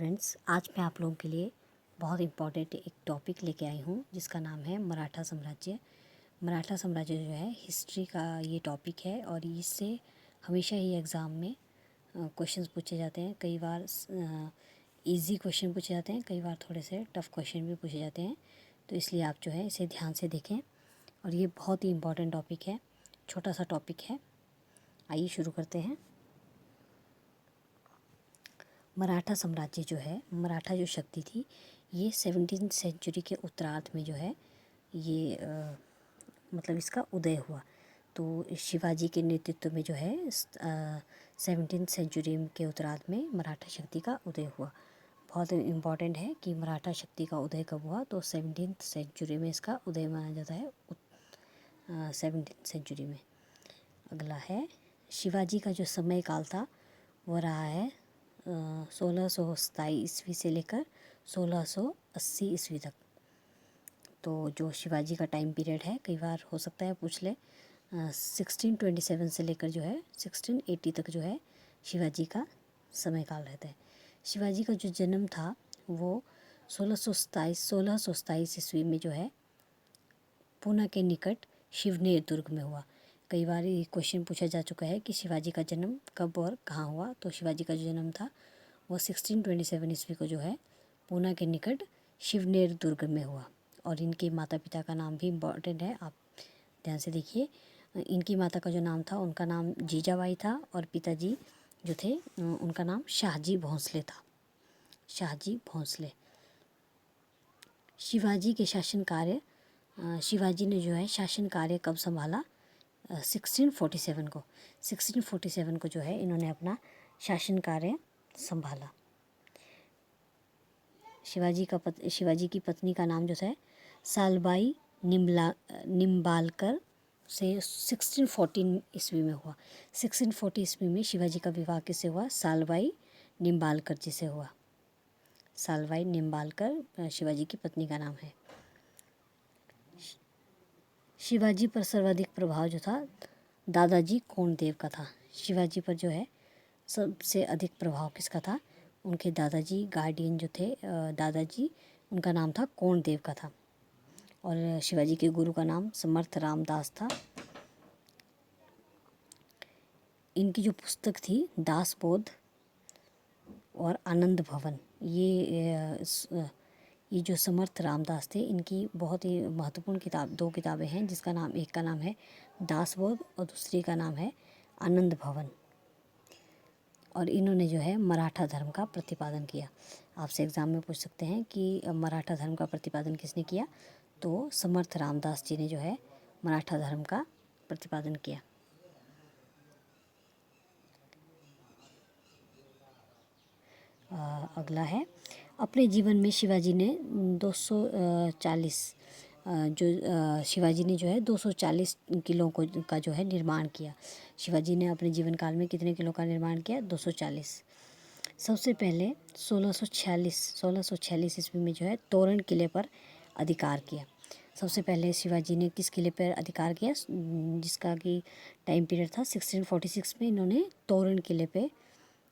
Students, आज मैं आप लोगों के लिए बहुत इम्पॉर्टेंट एक टॉपिक लेके आई हूँ जिसका नाम है मराठा साम्राज्य। मराठा साम्राज्य जो है हिस्ट्री का ये टॉपिक है और इससे हमेशा ही एग्ज़ाम में क्वेश्चंस पूछे जाते हैं। कई बार इजी क्वेश्चन पूछे जाते हैं, कई बार थोड़े से टफ़ क्वेश्चन भी पूछे जाते हैं। तो इसलिए आप जो है इसे ध्यान से देखें और ये बहुत ही इम्पॉर्टेंट टॉपिक है, छोटा सा टॉपिक है। आइए शुरू करते हैं। मराठा साम्राज्य जो है, मराठा जो शक्ति थी, ये 17वीं सेंचुरी के उत्तरार्ध में जो है ये मतलब इसका उदय हुआ। तो शिवाजी के नेतृत्व में जो है 17वीं सेंचुरी के उत्तरार्ध में मराठा शक्ति का उदय हुआ। बहुत इम्पॉर्टेंट है कि मराठा शक्ति का उदय कब हुआ, तो 17वीं सेंचुरी में इसका उदय माना जाता है, 17वीं सेंचुरी में। अगला है शिवाजी का जो समय काल था वो रहा है 1627 ईस्वी से लेकर 1680 ईस्वी तक। तो जो शिवाजी का टाइम पीरियड है, कई बार हो सकता है पूछ ले, 1627 से लेकर जो है 1680 तक जो है शिवाजी का समय काल रहता है। शिवाजी का जो जन्म था वो 1627 ईस्वी में जो है पूना के निकट शिवनेर दुर्ग में हुआ। कई बार ये क्वेश्चन पूछा जा चुका है कि शिवाजी का जन्म कब और कहाँ हुआ। तो शिवाजी का जो जन्म था वो 1627 ईस्वी को जो है पूना के निकट शिवनेर दुर्ग में हुआ। और इनके माता पिता का नाम भी इम्पॉर्टेंट है, आप ध्यान से देखिए। इनकी माता का जो नाम था, उनका नाम जीजाबाई था और पिताजी जो थे उनका नाम शाहजी भोंसले था, शाहजी भोंसले। शिवाजी के शासन कार्य, शिवाजी ने जो है शासन कार्य कब संभाला, 1647 को जो है इन्होंने अपना शासन कार्य संभाला। शिवाजी की पत्नी का नाम जो है सालबाई निम्बालकर से 1614 ईस्वी में हुआ। 1640 ईस्वी में शिवाजी का विवाह किससे हुआ, सालबाई निम्बालकर जी से हुआ। सालबाई निम्बालकर शिवाजी की पत्नी का नाम है। शिवाजी पर सर्वाधिक प्रभाव जो था दादाजी कोंडदेव का था। शिवाजी पर जो है सबसे अधिक प्रभाव किसका था, उनके दादाजी गार्डियन जो थे, दादाजी उनका नाम था कोंडदेव का था। और शिवाजी के गुरु का नाम समर्थ रामदास था। इनकी जो पुस्तक थी दासबोध और आनंद भवन, ये जो समर्थ रामदास थे, इनकी बहुत ही महत्वपूर्ण किताब, दो किताबें हैं जिसका नाम, एक का नाम है दासबोध और दूसरी का नाम है आनंद भवन। और इन्होंने जो है मराठा धर्म का प्रतिपादन किया। आपसे एग्ज़ाम में पूछ सकते हैं कि मराठा धर्म का प्रतिपादन किसने किया, तो समर्थ रामदास जी ने जो है मराठा धर्म का प्रतिपादन किया। अगला है अपने जीवन में शिवाजी ने 240 शिवाजी ने जो है 240 किलों का जो है निर्माण किया। शिवाजी ने अपने जीवन काल में कितने किलो का निर्माण किया, 240। सबसे पहले 1646 ईस्वी में जो है तोरण किले पर अधिकार किया। सबसे पहले शिवाजी ने किस किले पर अधिकार किया, जिसका कि टाइम पीरियड था 1646 में, इन्होंने तोरण किले पे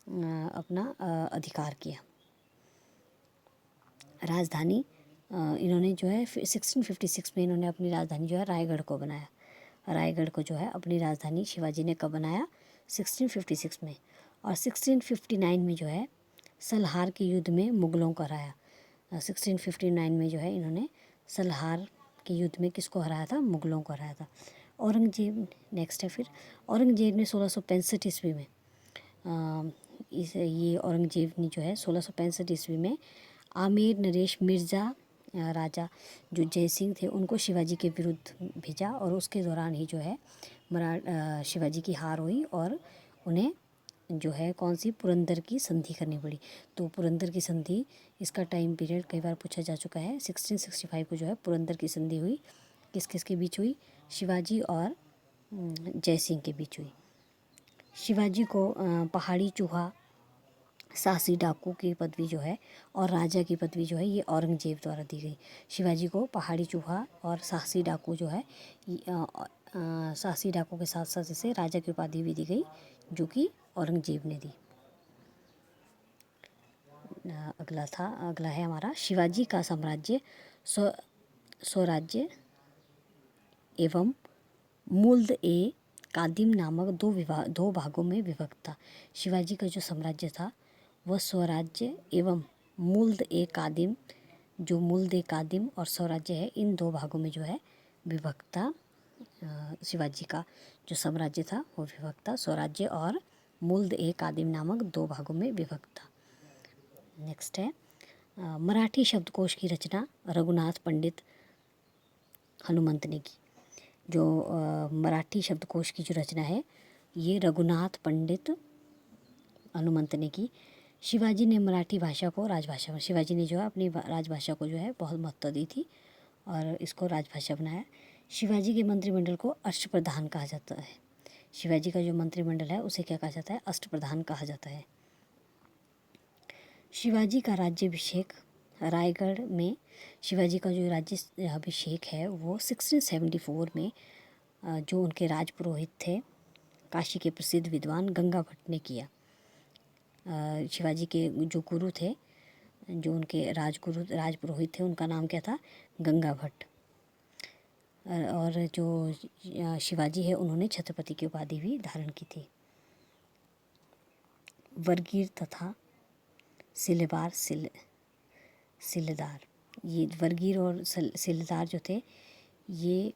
अपना अधिकार किया। राजधानी इन्होंने जो है 1656 में इन्होंने अपनी राजधानी जो है रायगढ़ को बनाया। रायगढ़ को जो है अपनी राजधानी शिवाजी ने कब बनाया, 1656 में। और 1659 में जो है सलहार के युद्ध में मुगलों को हराया। 1659 में जो है इन्होंने सलहार के युद्ध में किसको हराया था, मुगलों को हराया था। औरंगजेब नेक्स्ट है। फिर औरंगजेब ने 1665 ईस्वी में ये औरंगजेब ने जो है 1665 ईस्वी में आमेर नरेश मिर्ज़ा राजा जो जय सिंह थे उनको शिवाजी के विरुद्ध भेजा। और उसके दौरान ही जो है शिवाजी की हार हुई और उन्हें जो है कौन सी, पुरंदर की संधि करनी पड़ी। तो पुरंदर की संधि, इसका टाइम पीरियड कई बार पूछा जा चुका है। 1665 को जो है पुरंदर की संधि हुई, किस किस के बीच हुई, शिवाजी और जय सिंह के बीच हुई। शिवाजी को पहाड़ी चूहा, साहसी डाकू की पदवी जो है और राजा की पदवी जो है ये औरंगजेब द्वारा दी गई। शिवाजी को पहाड़ी चूहा और साहसी डाकू जो है, साहसी डाकू के साथ साथ इसे राजा की उपाधि भी दी गई, जो कि औरंगजेब ने दी। अगला है हमारा शिवाजी का साम्राज्य स्वराज्य एवं मुल्द ए कादिम नामक दो भागों में विभक्त था। शिवाजी का जो साम्राज्य था वह स्वराज्य एवं मुल्द ए कादिम, जो मुल्द ए कादिम और स्वराज्य है, इन दो भागों में जो है विभक्त था। शिवाजी का जो साम्राज्य था वो विभक्त था, स्वराज्य और मुल्द ए कादिम नामक दो भागों में विभक्त था। नेक्स्ट है मराठी शब्दकोश की रचना रघुनाथ पंडित हनुमंत ने की। जो मराठी शब्दकोश की जो रचना है ये रघुनाथ पंडित हनुमंत ने की। शिवाजी ने मराठी भाषा को राजभाषा, शिवाजी ने जो है अपनी राजभाषा को जो है बहुत महत्व दी थी और इसको राजभाषा बनाया। शिवाजी के मंत्रिमंडल को अष्टप्रधान कहा जाता है। शिवाजी का जो मंत्रिमंडल है उसे क्या कहा जाता है? अष्टप्रधान कहा जाता है। शिवाजी का राज्याभिषेक रायगढ़ में, शिवाजी का जो राज्याभिषेक है वो 1674 में जो उनके राजपुरोहित थे, काशी के प्रसिद्ध विद्वान गंगा भट्ट ने किया। शिवाजी के जो गुरु थे, जो उनके राजपुरोहित थे, उनका नाम क्या था? गंगा भट्ट। और जो शिवाजी है उन्होंने छत्रपति की उपाधि भी धारण की थी। वर्गीर तथा सिलेदार, ये वर्गीर और सिलेदार जो थे ये